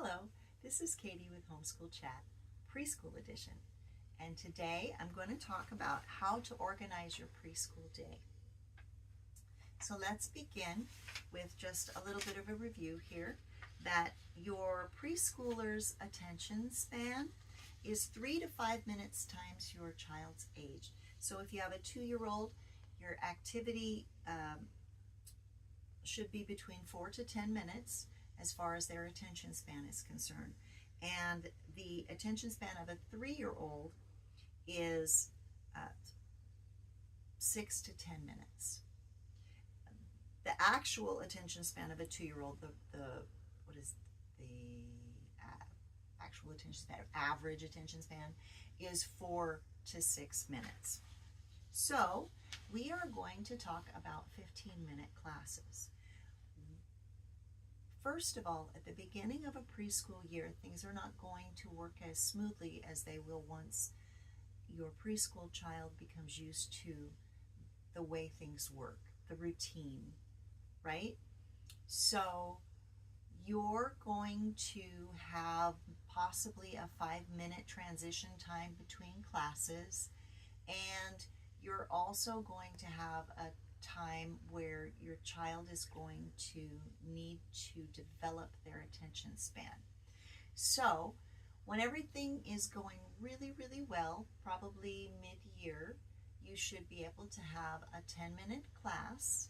Hello, this is Katie with Homeschool Chat, Preschool Edition, and today I'm going to talk about how to organize your preschool day. So let's begin with just a little bit of a review here, that your preschooler's attention span is 3 to 5 minutes times your child's age. So if you have a 2-year-old, your activity should be between 4 to 10 minutes as far as their attention span is concerned. And the attention span of a 3-year-old is 6 to 10 minutes. The actual attention span of a 2-year-old, what is the actual attention span, average attention span, is 4 to 6 minutes. So we are going to talk about 15-minute classes. First of all, at the beginning of a preschool year, things are not going to work as smoothly as they will once your preschool child becomes used to the way things work, the routine, right? So you're going to have possibly a 5-minute transition time between classes, and you're also going to have a time where your child is going to need to develop their attention span. So when everything is going really, really well, probably mid-year, you should be able to have a 10-minute class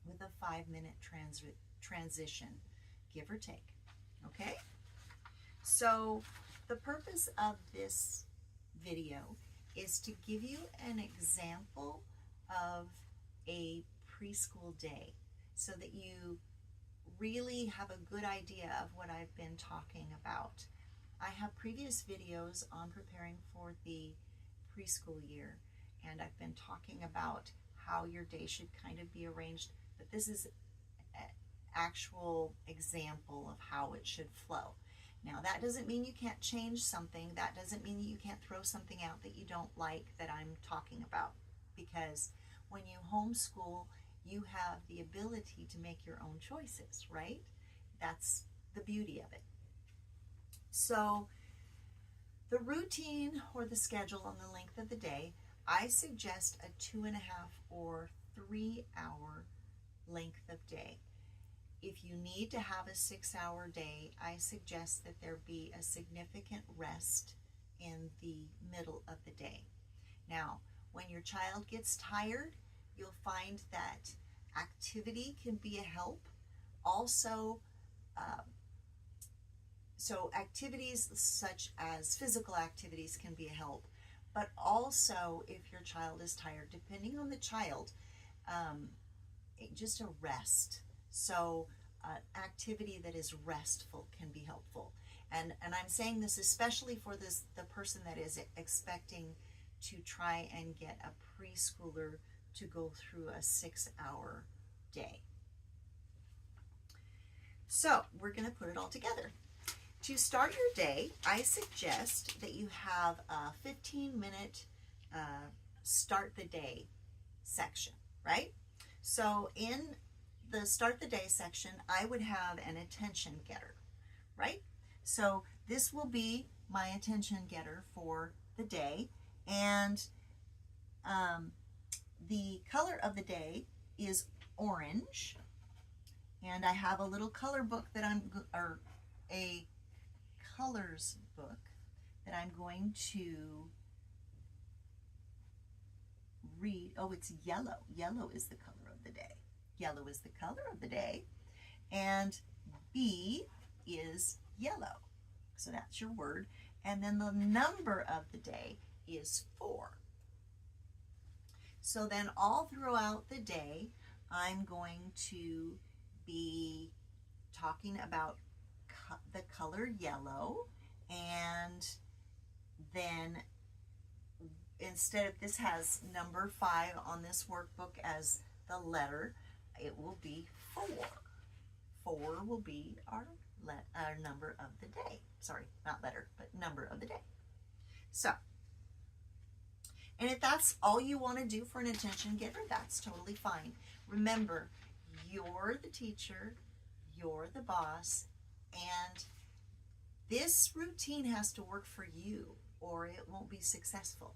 with a 5-minute transition, give or take, okay? So the purpose of this video is to give you an example of a preschool day so that you really have a good idea of what I've been talking about. I have previous videos on preparing for the preschool year, and I've been talking about how your day should kind of be arranged, but this is an actual example of how it should flow. Now, that doesn't mean you can't change something. That doesn't mean that you can't throw something out that you don't like that I'm talking about, because when you homeschool, you have the ability to make your own choices, right? That's the beauty of it. So the routine or the schedule on the length of the day, I suggest a 2.5 or 3 hour length of day. If you need to have a 6-hour day, I suggest that there be a significant rest in the middle of the day. Now, when your child gets tired, you'll find that activity can be a help. Also, so activities such as physical activities can be a help, but also if your child is tired, depending on the child, just a rest. So activity that is restful can be helpful. And I'm saying this especially for the person that is expecting to try and get a preschooler to go through a 6-hour day. So we're going to put it all together. To start your day, I suggest that you have a 15-minute start the day section, right? So in the start the day section, I would have an attention getter, right? So this will be my attention getter for the day, and the color of the day is orange, and I have a little color book that or a colors book that I'm going to read. Oh, it's yellow. Yellow is the color of the day. Yellow is the color of the day, and B is yellow. So that's your word. And then the number of the day is 4. So then all throughout the day, I'm going to be talking about the color yellow, and then instead of, this has number 5 on this workbook as the letter, it will be 4. 4 will be our number of the day. Sorry, not letter, but number of the day. So, and if that's all you want to do for an attention getter, that's totally fine. Remember, you're the teacher, you're the boss, and This routine has to work for you or it won't be successful.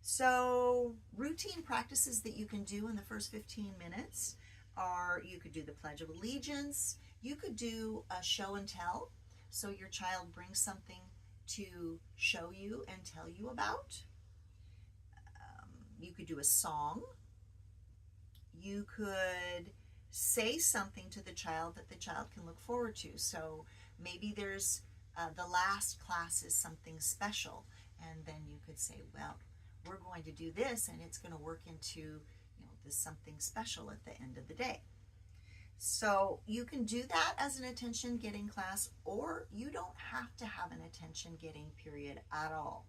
So routine practices that you can do in the first 15 minutes are, you could do the Pledge of Allegiance, you could do a show and tell, so your child brings something to show you and tell you about. You could do a song. You could say something to the child that the child can look forward to. So maybe there's the last class is something special, and then you could say, well, we're going to do this and it's going to work into, this something special at the end of the day. So you can do that as an attention getting class, or you don't have to have an attention getting period at all.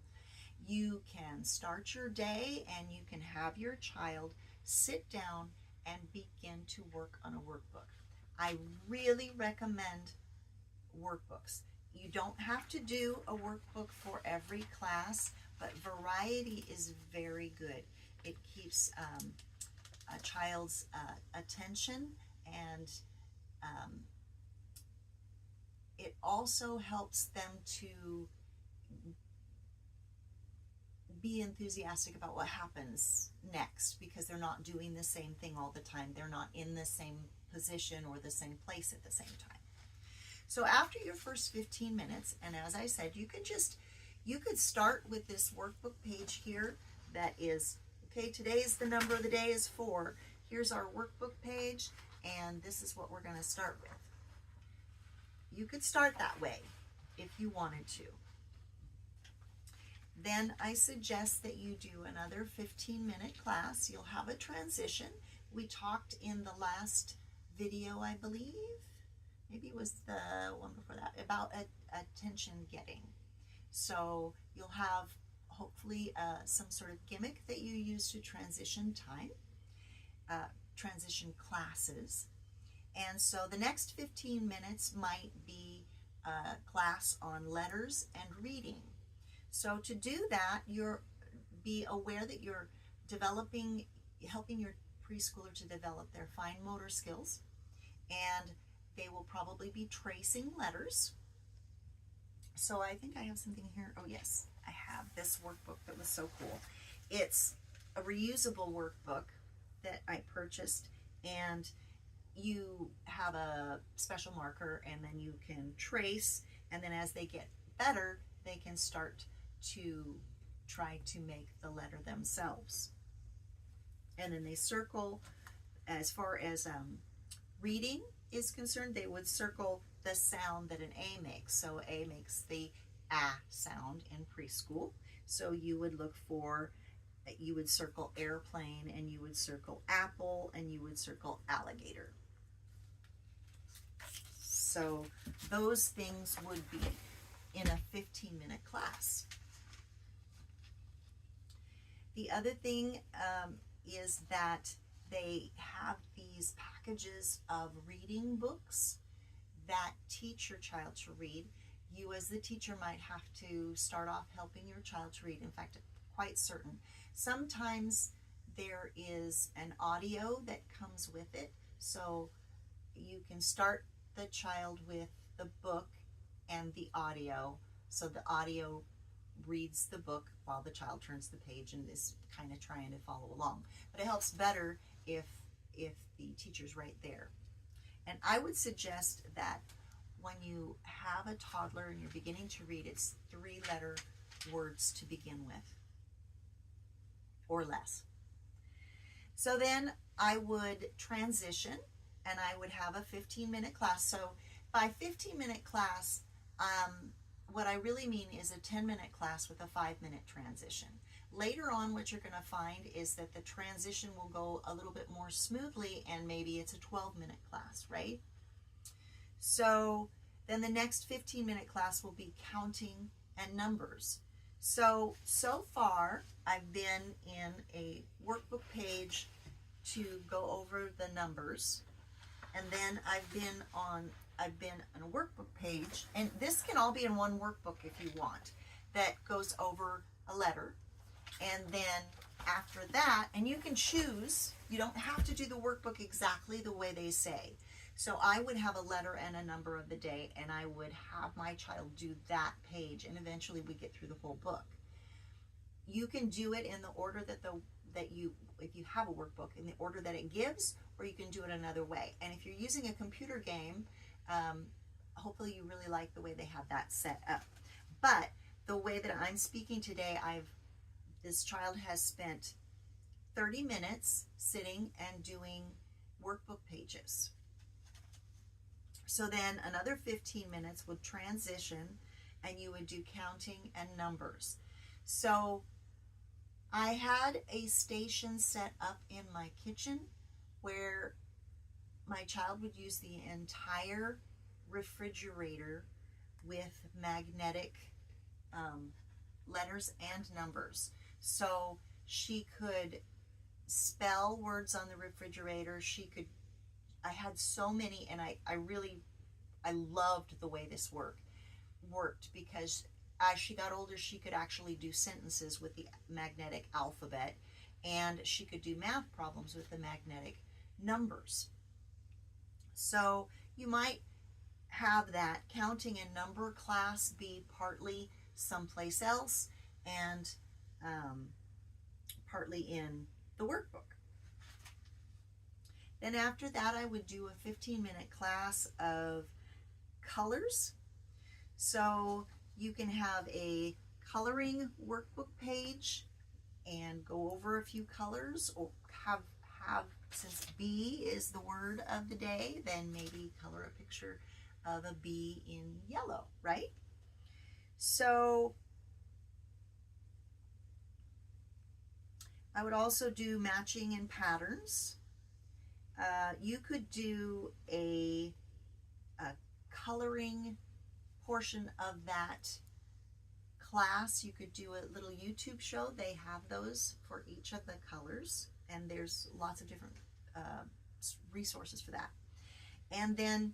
You can start your day and you can have your child sit down and begin to work on a workbook. I really recommend workbooks. You don't have to do a workbook for every class, but variety is very good. It keeps a child's attention, and it also helps them to be enthusiastic about what happens next, because they're not doing the same thing all the time. They're not in the same position or the same place at the same time. So after your first 15 minutes, and as I said, you could start with this workbook page here that is, okay, today's the number of the day is 4. Here's our workbook page, and this is what we're going to start with. You could start that way if you wanted to. Then I suggest that you do another 15-minute class. You'll have a transition. We talked in the last video, I believe, maybe it was the one before that, about attention getting. So you'll have hopefully some sort of gimmick that you use to transition time, transition classes. And so the next 15 minutes might be a class on letters and reading. So to do that, be aware that you're helping your preschooler to develop their fine motor skills, and they will probably be tracing letters. So I think I have something here. Oh yes, I have this workbook that was so cool. It's a reusable workbook that I purchased, and you have a special marker, and then you can trace, and then as they get better, they can start to try to make the letter themselves. And then they circle, as far as reading is concerned, they would circle the sound that an A makes. So A makes the A sound in preschool. So you would you would circle airplane, and you would circle apple, and you would circle alligator. So those things would be in a 15-minute class. The other thing is that they have these packages of reading books that teach your child to read. You as the teacher might have to start off helping your child to read. In fact, quite certain. Sometimes there is an audio that comes with it. So you can start the child with the book and the audio. So the audio reads the book while the child turns the page and is kind of trying to follow along. But it helps better if the teacher's right there. And I would suggest that when you have a toddler and you're beginning to read, it's 3-letter words to begin with, or less. So then I would transition, and I would have a 15-minute class. So by 15-minute class, what I really mean is a 10-minute class with a 5-minute transition. Later on, what you're going to find is that the transition will go a little bit more smoothly, and maybe it's a 12-minute class, right? So then the next 15-minute class will be counting and numbers. So far, I've been in a workbook page to go over the numbers, and then I've been on a workbook page, and this can all be in one workbook if you want, that goes over a letter. And then after that, and you can choose, you don't have to do the workbook exactly the way they say. So I would have a letter and a number of the day, and I would have my child do that page, and eventually we get through the whole book. You can do it in the order that you, if you have a workbook, in the order that it gives, or you can do it another way. And if you're using a computer game, hopefully you really like the way they have that set up. But the way that I'm speaking today, this child has spent 30 minutes sitting and doing workbook pages. So then another 15 minutes would transition, and you would do counting and numbers. So I had a station set up in my kitchen where my child would use the entire refrigerator with magnetic letters and numbers. So she could spell words on the refrigerator. I had so many, and I loved the way this worked because as she got older, she could actually do sentences with the magnetic alphabet, and she could do math problems with the magnetic numbers. So you might have that counting and number class be partly someplace else and partly in the workbook. Then after that, I would do a 15-minute class of colors. So you can have a coloring workbook page and go over a few colors, or have since B is the word of the day, then maybe color a picture of a bee in yellow, right? So I would also do matching and patterns. You could do a coloring portion of that class. You could do a little YouTube show. They have those for each of the colors, and there's lots of different resources for that. And then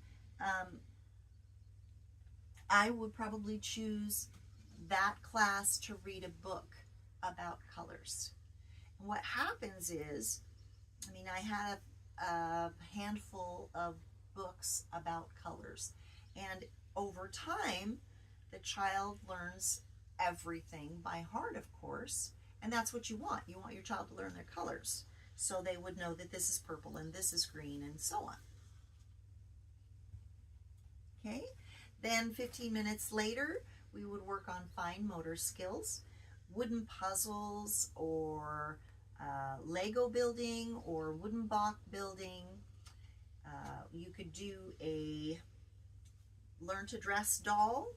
I would probably choose that class to read a book about colors. And what happens is, I had a handful of books about colors, and over time the child learns everything by heart, of course, and that's what you want. You want your child to learn their colors so they would know that this is purple and this is green and so on. Okay, then 15 minutes later we would work on fine motor skills, wooden puzzles, or Lego building, or wooden block building. You could do a learn to dress doll.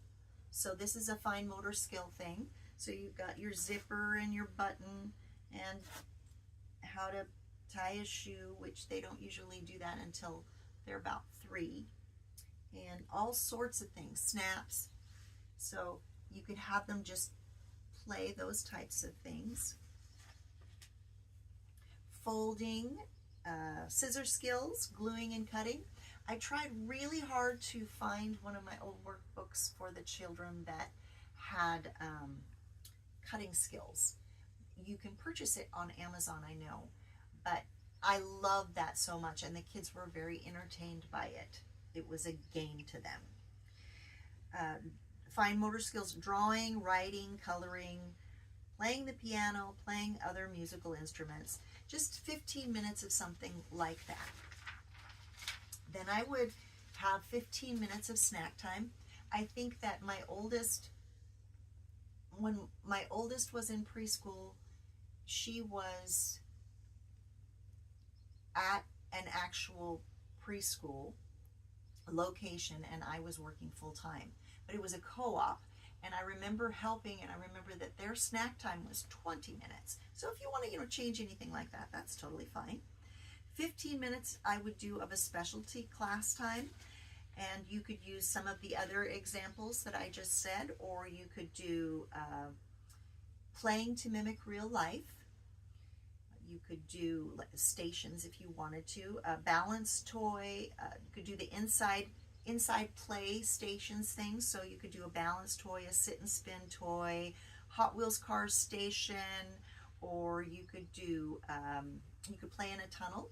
So this is a fine motor skill thing. So you've got your zipper and your button, and how to tie a shoe, which they don't usually do that until they're about 3, and all sorts of things, snaps. So you could have them just play those types of things. Folding, scissor skills, gluing and cutting. I tried really hard to find one of my old workbooks for the children that had cutting skills. You can purchase it on Amazon, I know, but I loved that so much, and the kids were very entertained by it. It was a game to them. Fine motor skills, drawing, writing, coloring, playing the piano, playing other musical instruments. Just 15 minutes of something like that. Then I would have 15 minutes of snack time. I think that when my oldest was in preschool, she was at an actual preschool location, and I was working full time. But it was a co-op, and I remember helping, and I remember that their snack time was 20 minutes. So if you want to, change anything like that, that's totally fine. 15 minutes I would do of a specialty class time, and you could use some of the other examples that I just said, or you could do playing to mimic real life. You could do stations if you wanted to. A balance toy. You could do the inside play stations things. So you could do a balance toy, a sit and spin toy, Hot Wheels car station, or you could do you could play in a tunnel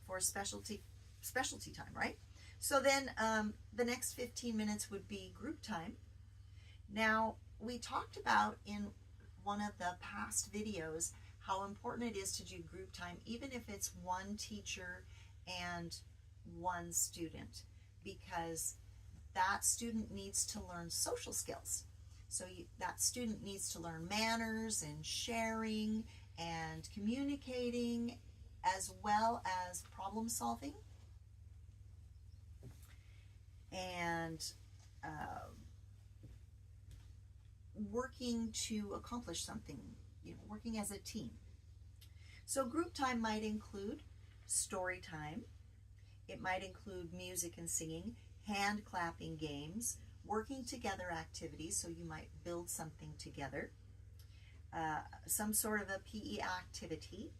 for a specialty specialty time, right? So then the next 15 minutes would be group time. Now, we talked about in one of the past videos how important it is to do group time, even if it's one teacher and one student, because that student needs to learn social skills. So that student needs to learn manners and sharing and communicating, as well as problem solving and working to accomplish something, working as a team. So group time might include story time. It might include music and singing, hand clapping games, working together activities, so you might build something together, some sort of a PE activity,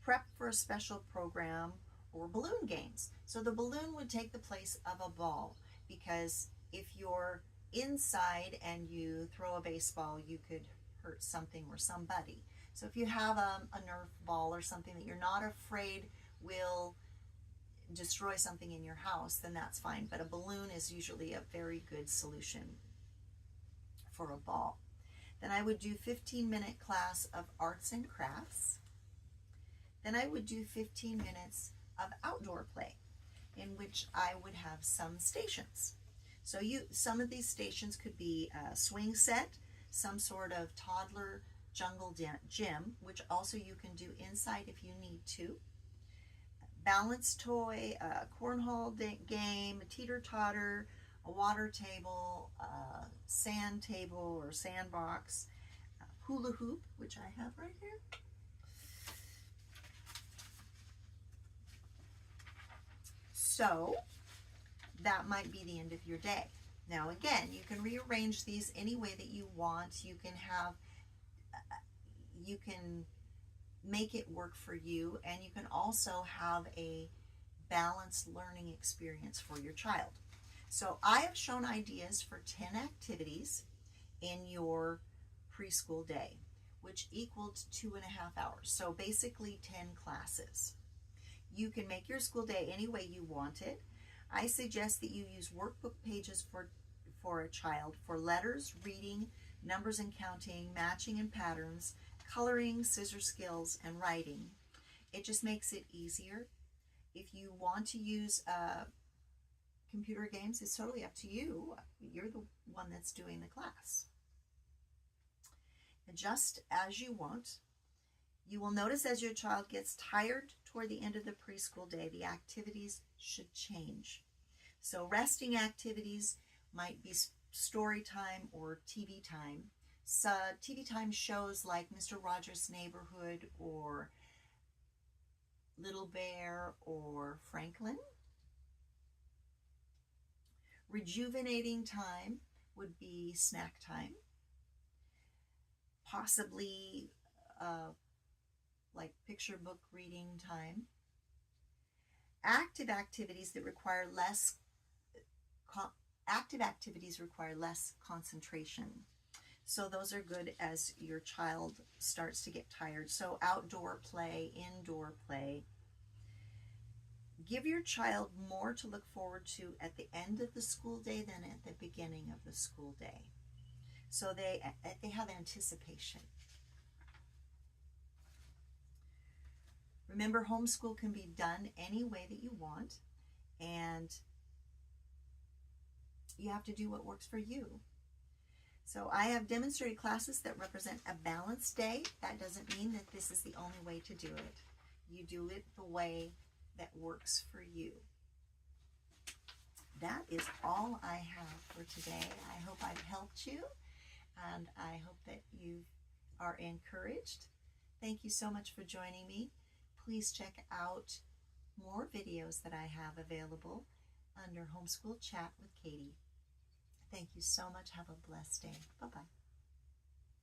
prep for a special program, or balloon games. So the balloon would take the place of a ball, because if you're inside and you throw a baseball, you could hurt something or somebody. So if you have a Nerf ball or something that you're not afraid will destroy something in your house, then that's fine. But a balloon is usually a very good solution for a ball. Then I would do 15-minute class of arts and crafts. Then I would do 15 minutes of outdoor play, in which I would have some stations. So some of these stations could be a swing set, some sort of toddler jungle gym, which also you can do inside if you need to. Balance toy, a cornhole game, a teeter-totter, a water table, a sand table or sandbox, a hula hoop, which I have right here. So that might be the end of your day. Now again, you can rearrange these any way that you want. You can make it work for you, and you can also have a balanced learning experience for your child. So I have shown ideas for 10 activities in your preschool day, which equaled 2.5 hours. So basically 10 classes. You can make your school day any way you want it. I suggest that you use workbook pages for a child for letters, reading, numbers and counting, matching and patterns, coloring, scissor skills, and writing. It just makes it easier. If you want to use computer games, it's totally up to you. You're the one that's doing the class. Adjust as you want. You will notice as your child gets tired toward the end of the preschool day, the activities should change. So resting activities might be story time or TV time. So TV time shows like Mr. Rogers' Neighborhood or Little Bear or Franklin. Rejuvenating time would be snack time. Possibly like picture book reading time. Active activities require less concentration. So those are good as your child starts to get tired. So outdoor play, indoor play. Give your child more to look forward to at the end of the school day than at the beginning of the school day. So they have anticipation. Remember, homeschool can be done any way that you want, and you have to do what works for you. So I have demonstrated classes that represent a balanced day. That doesn't mean that this is the only way to do it. You do it the way that works for you. That is all I have for today. I hope I've helped you, and I hope that you are encouraged. Thank you so much for joining me. Please check out more videos that I have available under Homeschool Chat with Katie. Thank you so much. Have a blessed day. Bye-bye.